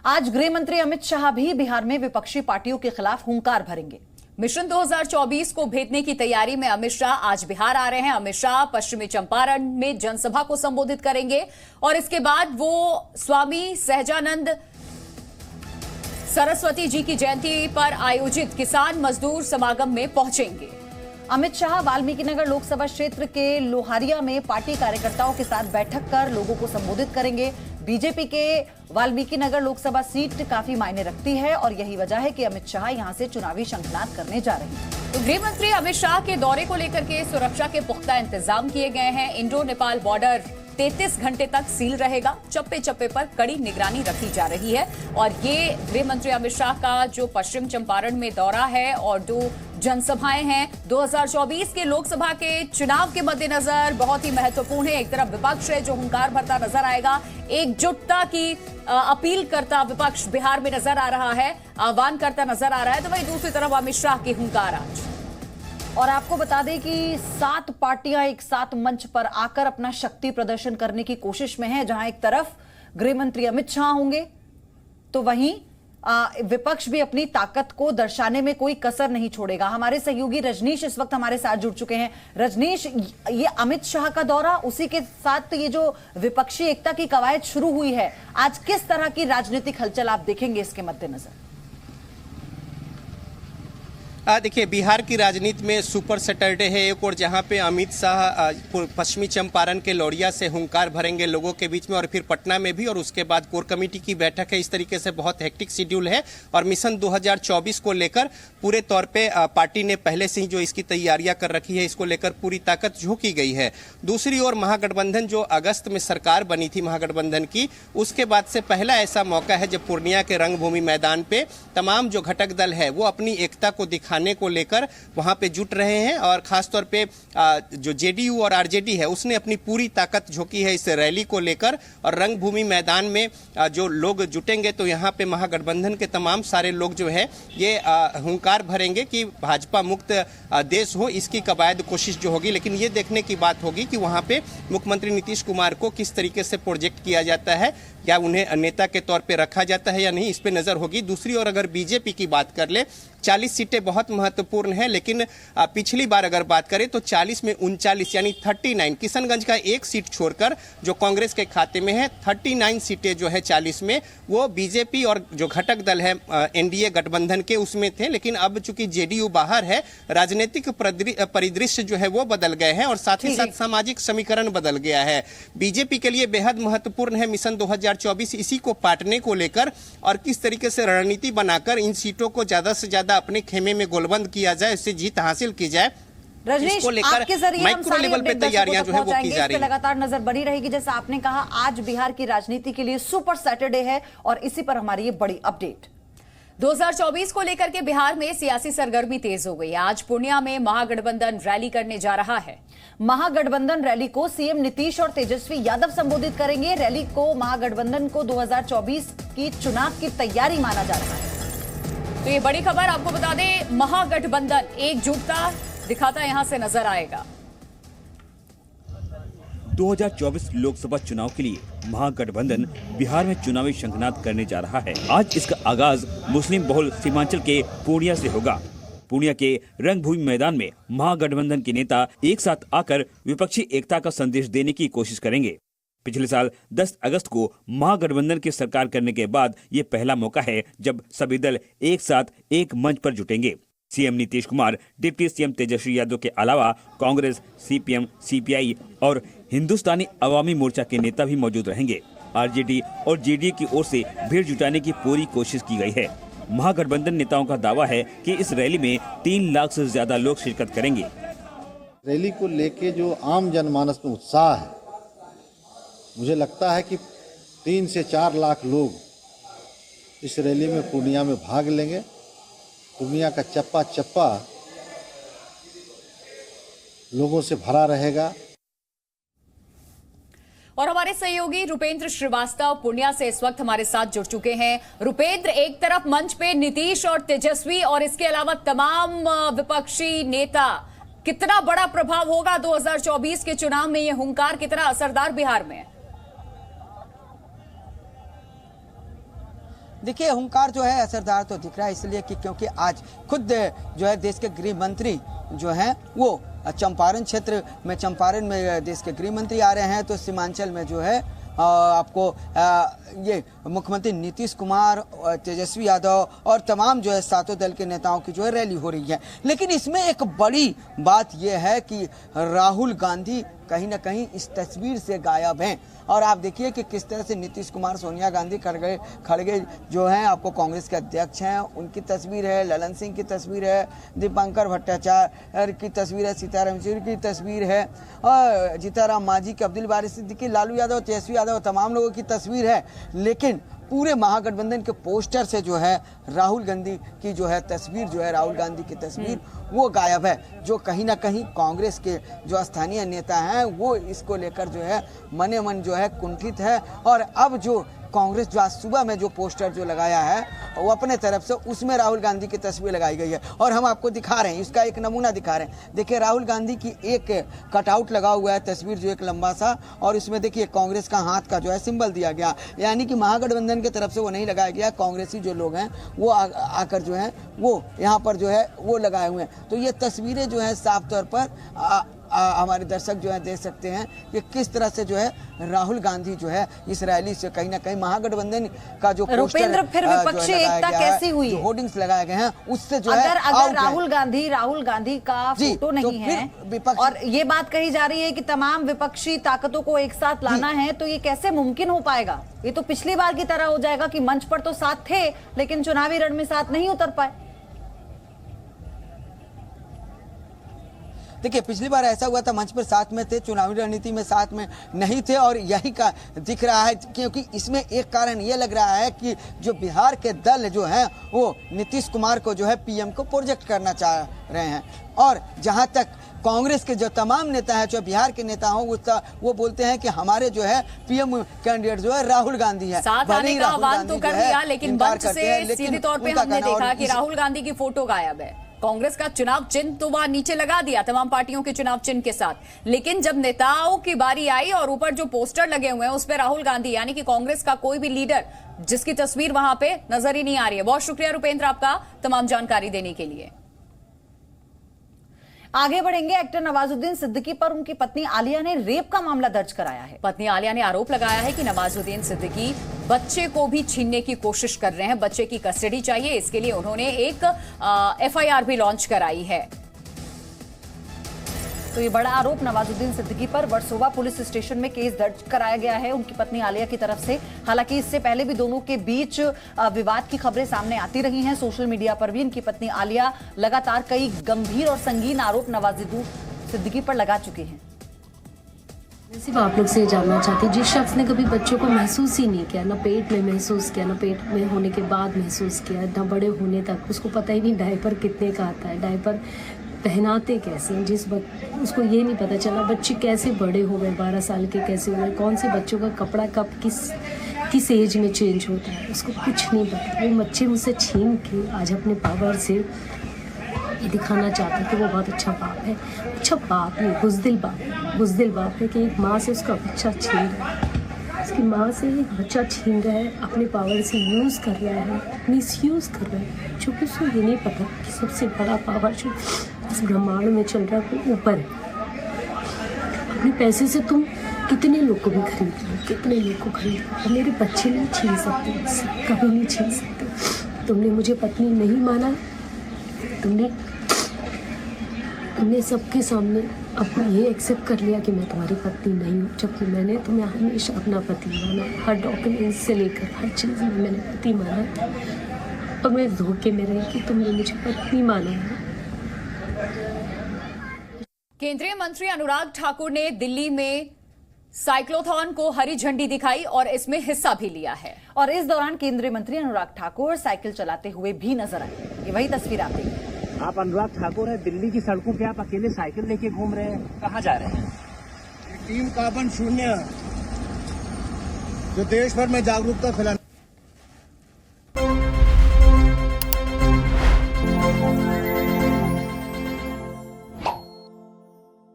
आज गृह मंत्री अमित शाह भी बिहार में विपक्षी पार्टियों के खिलाफ हुंकार भरेंगे। मिशन 2024 को भेदने की तैयारी में अमित शाह आज बिहार आ रहे हैं। अमित शाह पश्चिमी चंपारण में जनसभा को संबोधित करेंगे और इसके बाद वो स्वामी सहजानंद सरस्वती जी की जयंती पर आयोजित किसान मजदूर समागम में पहुंचेंगे। अमित शाह वाल्मीकिनगर लोकसभा क्षेत्र के लोहारिया में पार्टी कार्यकर्ताओं के साथ बैठक कर लोगों को संबोधित करेंगे। बीजेपी के वाल्मीकिनगर लोकसभा सीट काफी मायने रखती है और यही वजह है कि अमित शाह यहां से चुनावी शंखनाद करने जा रहे हैं। तो गृह मंत्री अमित शाह के दौरे को लेकर के सुरक्षा के पुख्ता इंतजाम किए गए हैं। इंडो नेपाल बॉर्डर 33 घंटे तक सील रहेगा। चप्पे चप्पे पर कड़ी निगरानी रखी जा रही है और ये गृह मंत्री अमित शाह का जो पश्चिम चंपारण में दौरा है और दो जनसभाएं हैं 2024 के लोकसभा के चुनाव के मद्देनजर बहुत ही महत्वपूर्ण है। एक तरफ विपक्ष है जो हुंकार भरता नजर आएगा, एकजुटता की अपील करता विपक्ष बिहार में नजर आ रहा है, आह्वान करता नजर आ रहा है, तो वहीं दूसरी तरफ अमित शाह की हुंकार आज। और आपको बता दें कि 7 पार्टियां एक साथ मंच पर आकर अपना शक्ति प्रदर्शन करने की कोशिश में हैं। जहां एक तरफ गृह मंत्री अमित शाह होंगे तो वहीं विपक्ष भी अपनी ताकत को दर्शाने में कोई कसर नहीं छोड़ेगा। हमारे सहयोगी रजनीश इस वक्त हमारे साथ जुड़ चुके हैं। रजनीश, ये अमित शाह का दौरा, उसी के साथ ये जो विपक्षी एकता की कवायद शुरू हुई है, आज किस तरह की राजनीतिक हलचल आप देखेंगे इसके मद्देनजर? देखिए, बिहार की राजनीति में सुपर सैटरडे है एक और, जहां पे अमित शाह पश्चिमी चंपारण के लौरिया से हुंकार भरेंगे लोगों के बीच में और फिर पटना में भी, और उसके बाद कोर कमेटी की बैठक है। इस तरीके से बहुत हेक्टिक शेड्यूल है और मिशन 2024 को लेकर पूरे तौर पे पार्टी ने पहले से ही जो इसकी तैयारियां कर रखी है, इसको लेकर पूरी ताकत झोंकी गई है। दूसरी ओर महागठबंधन जो अगस्त में सरकार बनी थी महागठबंधन की, उसके बाद से पहला ऐसा मौका है जब पूर्णिया के रंगभूमि मैदान पे तमाम जो घटक दल है वो अपनी एकता को दिखाने को लेकर वहां पे जुट रहे हैं और खासतौर पे जो जेडीयू और आरजेडी है उसने अपनी पूरी ताकत झोंकी है इस रैली को लेकर। और रंगभूमि मैदान में जो लोग जुटेंगे तो यहाँ पे महागठबंधन के तमाम सारे लोग जो है ये हुंकार भरेंगे कि भाजपा मुक्त देश हो, इसकी कवायद कोशिश जो होगी। लेकिन ये देखने की बात होगी कि वहां पे मुख्यमंत्री नीतीश कुमार को किस तरीके से प्रोजेक्ट किया जाता है, क्या उन्हें नेता के तौर पे रखा जाता है या नहीं, इस पे नजर होगी। दूसरी ओर अगर बीजेपी की बात कर ले, 40 सीटें बहुत महत्वपूर्ण है, लेकिन पिछली बार अगर बात करें तो 40 में 39 यानी 39, किशनगंज का एक सीट छोड़कर जो कांग्रेस के खाते में है, 39 सीटें जो है 40 में वो बीजेपी और जो घटक दल है एनडीए गठबंधन के उसमें थे। लेकिन अब चूंकि जेडीयू बाहर है, राजनीतिक परिदृश्य जो है वो बदल गए हैं और साथ ही साथ सामाजिक समीकरण बदल गया है। बीजेपी के लिए बेहद महत्वपूर्ण है मिशन 2024, इसी को पाटने को लेकर और किस तरीके से रणनीति बनाकर इन सीटों को ज्यादा से ज्यादा अपने खेमे में गोलबंद किया जाए, इससे जीत हासिल की जाए। रजनीश, आपके जरिए माइक्रो लेवल पे तैयारियां जो है वो की जा रही है। लगातार नजर बनी रहेगी। जैसा आपने कहा, आज बिहार की राजनीति के लिए सुपर सैटरडे है और इसी पर हमारी ये बड़ी अपडेट। 2024 को लेकर के बिहार में सियासी सरगर्मी तेज हो गई। आज पूर्णिया में महागठबंधन रैली करने जा रहा है। महागठबंधन रैली को सीएम नीतीश और तेजस्वी यादव संबोधित करेंगे। रैली को महागठबंधन को 2024 की चुनाव की तैयारी माना जा रहा है। तो ये बड़ी खबर आपको बता दें, महागठबंधन एकजुटता दिखाता यहां से नजर आएगा। 2024 लोकसभा चुनाव के लिए महागठबंधन बिहार में चुनावी शंखनाद करने जा रहा है। आज इसका आगाज मुस्लिम बहुल सीमांचल के पूर्णिया से होगा। पूर्णिया के रंगभूमि मैदान में महागठबंधन के नेता एक साथ आकर विपक्षी एकता का संदेश देने की कोशिश करेंगे। पिछले साल 10 अगस्त को महागठबंधन की सरकार करने के बाद ये पहला मौका है जब सभी दल एक साथ एक मंच पर जुटेंगे। CM Nitish Kumar, deputy CM Tejashwi Yadav के अलावा कांग्रेस, सीपीएम, सीपीआई और हिंदुस्तानी अवामी मोर्चा के नेता भी मौजूद रहेंगे। आरजेडी और जेडीयू की ओर से भीड़ जुटाने की पूरी कोशिश की गई है। महागठबंधन नेताओं का दावा है कि इस रैली में 3 लाख से ज्यादा लोग शिरकत करेंगे। रैली को लेके जो आम जनमानस में उत्साह है, मुझे लगता है कि 3 से 4 लाख लोग इस रैली में पूर्णिया में भाग लेंगे। पूर्णिया का चप्पा चप्पा लोगों से भरा रहेगा। और हमारे सहयोगी रुपेंद्र श्रीवास्तव पूर्णिया से इस वक्त हमारे साथ जुड़ चुके हैं। रुपेंद्र, एक तरफ मंच पे नीतीश और तेजस्वी और इसके अलावा तमाम विपक्षी नेता, कितना बड़ा प्रभाव होगा 2024 के चुनाव में, ये हुंकार कितना असरदार बिहार में? देखिए हुंकार जो है असरदार तो दिख रहा है, इसलिए कि क्योंकि आज खुद जो है देश के गृह मंत्री जो हैं वो चंपारण क्षेत्र में, चंपारण में देश के गृह मंत्री आ रहे हैं, तो सीमांचल में जो है आपको ये मुख्यमंत्री नीतीश कुमार, तेजस्वी यादव और तमाम जो है सातों दल के नेताओं की जो है रैली हो रही है। लेकिन इसमें एक बड़ी बात यह है कि राहुल गांधी कहीं ना कहीं इस तस्वीर से गायब हैं। और आप देखिए कि किस तरह से नीतीश कुमार, सोनिया गांधी, खड़गे जो हैं आपको कांग्रेस के अध्यक्ष हैं, उनकी तस्वीर है, ललन सिंह की तस्वीर है, दीपांकर भट्टाचार्य की तस्वीर है, सीताराम येचुरी की तस्वीर है, और जीताराम मांझी की, अब्दुल बारी सिद्दीकी, लालू यादव, तेजस्वी यादव, तमाम लोगों की तस्वीर है। लेकिन पूरे महागठबंधन के पोस्टर से जो है राहुल गांधी की जो है तस्वीर, जो है राहुल गांधी की तस्वीर वो गायब है, जो कहीं ना कहीं कांग्रेस के जो स्थानीय नेता हैं वो इसको लेकर जो है मने मन जो है कुंठित है। और अब जो कांग्रेस जो आज सुबह में जो पोस्टर जो लगाया है वो अपने तरफ से, उसमें राहुल गांधी की तस्वीर लगाई गई है और हम आपको दिखा रहे हैं, इसका एक नमूना दिखा रहे हैं। देखिए राहुल गांधी की एक कटआउट लगा हुआ है, तस्वीर जो एक लंबा सा, और इसमें देखिए कांग्रेस का हाथ का जो है सिंबल दिया गया, यानी कि महागठबंधन की तरफ से वो नहीं लगाया गया, कांग्रेसी जो लोग हैं वो आकर जो है वो यहाँ पर जो है वो लगाए हुए हैं। तो ये तस्वीरें जो है साफ तौर पर हमारे दर्शक जो है देख सकते हैं कि किस तरह से जो है राहुल गांधी जो है इस रैली से कहीं ना कहीं महागठबंधन का जो रुपेंद्र, फिर विपक्षी एकता कैसी हुई, जो होर्डिंग्स लगाए गए हैं उससे जो है अगर राहुल गांधी का फोटो नहीं है और ये बात कही जा रही है कि तमाम विपक्षी ताकतों को एक साथ लाना है, तो ये कैसे मुमकिन हो पाएगा? ये तो पिछली बार की तरह हो जाएगा कि मंच पर तो साथ थे लेकिन चुनावी रण में साथ नहीं उतर पाए। देखिए पिछली बार ऐसा हुआ था, मंच पर साथ में थे, चुनावी रणनीति में साथ में नहीं थे, और यही का दिख रहा है क्योंकि इसमें एक कारण ये लग रहा है कि जो बिहार के दल जो हैं वो नीतीश कुमार को जो है पीएम को प्रोजेक्ट करना चाह रहे हैं। और जहां तक कांग्रेस के जो तमाम नेता हैं, जो बिहार के नेता हों, वो बोलते हैं कि हमारे जो है पीएम कैंडिडेट जो है राहुल गांधी है। साथ आने का आह्वान तो कर दिया, लेकिन मंच से सीधे तौर पे हमने देखा कि राहुल गांधी की फोटो गायब है। कांग्रेस का चुनाव चिन्ह तो वहां नीचे लगा दिया तमाम पार्टियों के चुनाव चिन्ह के साथ, लेकिन जब नेताओं की बारी आई और ऊपर जो पोस्टर लगे हुए हैं उस पर राहुल गांधी यानी कि कांग्रेस का कोई भी लीडर जिसकी तस्वीर वहां पे नजर ही नहीं आ रही है। बहुत शुक्रिया रुपेंद्र आपका तमाम जानकारी देने के लिए। आगे बढ़ेंगे। एक्टर नवाजुद्दीन सिद्दीकी पर उनकी पत्नी आलिया ने रेप का मामला दर्ज कराया है। पत्नी आलिया ने आरोप लगाया है कि नवाजुद्दीन सिद्दीकी बच्चे को भी छीनने की कोशिश कर रहे हैं, बच्चे की कस्टडी चाहिए, इसके लिए उन्होंने एक एफआईआर भी लॉन्च कराई है। तो ये बड़ा आरोप नवाजुद्दीन सिद्दीकी पर वर्सोवा पुलिस स्टेशन में केस दर्ज कराया गया है उनकी पत्नी आलिया की तरफ से। हालांकि इससे पहले भी दोनों के बीच विवाद की खबरें सामने आती रही हैं। सोशल मीडिया पर भी इनकी पत्नी आलिया लगातार कई गंभीर और संगीन आरोप नवाजुद्दीन सिद्दीकी पर लगा चुकी हैं। सिर्फ आप लोग से जानना चाहती हूँ, जिस शख्स ने कभी बच्चों को महसूस ही नहीं किया, ना पेट में महसूस किया, ना पेट में होने के बाद महसूस किया, ना बड़े होने तक, उसको पता ही नहीं डायपर कितने का आता है, डायपर पहनाते कैसे हैं, उसको ये नहीं पता चला बच्चे कैसे बड़े हो गए, 12 साल के कैसे हो गए, कौन से बच्चों का कपड़ा कब किस एज में चेंज होता है, उसको कुछ नहीं पता। वो बच्चे मुझसे छीन के आज अपने पावर से ये दिखाना चाहता है कि वो बहुत अच्छा बाप है। अच्छा बाप नहीं, बुज़दिल बाप है कि एक माँ से उसका बच्चा छीन रहा है, उसकी माँ से एक बच्चा छीन रहा है, अपने पावर से यूज़ कर रहा है, मिसयूज़ कर रहा है, क्योंकि उसको ये नहीं पता कि सबसे बड़ा पावर जो इस ब्रह्मांड में चल रहा है वो ऊपर है। अपने पैसे से तुम कितने लोग को भी खरीद लो, कितने लोग को खरीद लो, मेरे बच्चे नहीं छीन सकते, कभी नहीं छीन सकते। तुमने मुझे पत्नी नहीं माना, तुमने सबके सामने अब ये एक्सेप्ट कर लिया कि मैं तुम्हारी पत्नी नहीं हूँ, जबकि मैंने तुम्हें हमेशा अपना पति माना, हर डॉक्यूमेंट से लेकर हर चीज़ में मैंने पति माना, और मैं धोखे में रही कि तुमने मुझे पत्नी माना है। केंद्रीय मंत्री अनुराग ठाकुर ने दिल्ली में साइक्लोथॉन को हरी झंडी दिखाई और इसमें हिस्सा भी लिया है। और इस दौरान केंद्रीय मंत्री अनुराग ठाकुर साइकिल चलाते हुए भी नजर आए। ये वही तस्वीर आप देखिए। आप अनुराग ठाकुर हैं, दिल्ली की सड़कों पे आप अकेले साइकिल लेके घूम रहे हैं, कहाँ जा रहे हैं? टीम कार्बन शून्य जो देश भर में जागरूकता फैलाने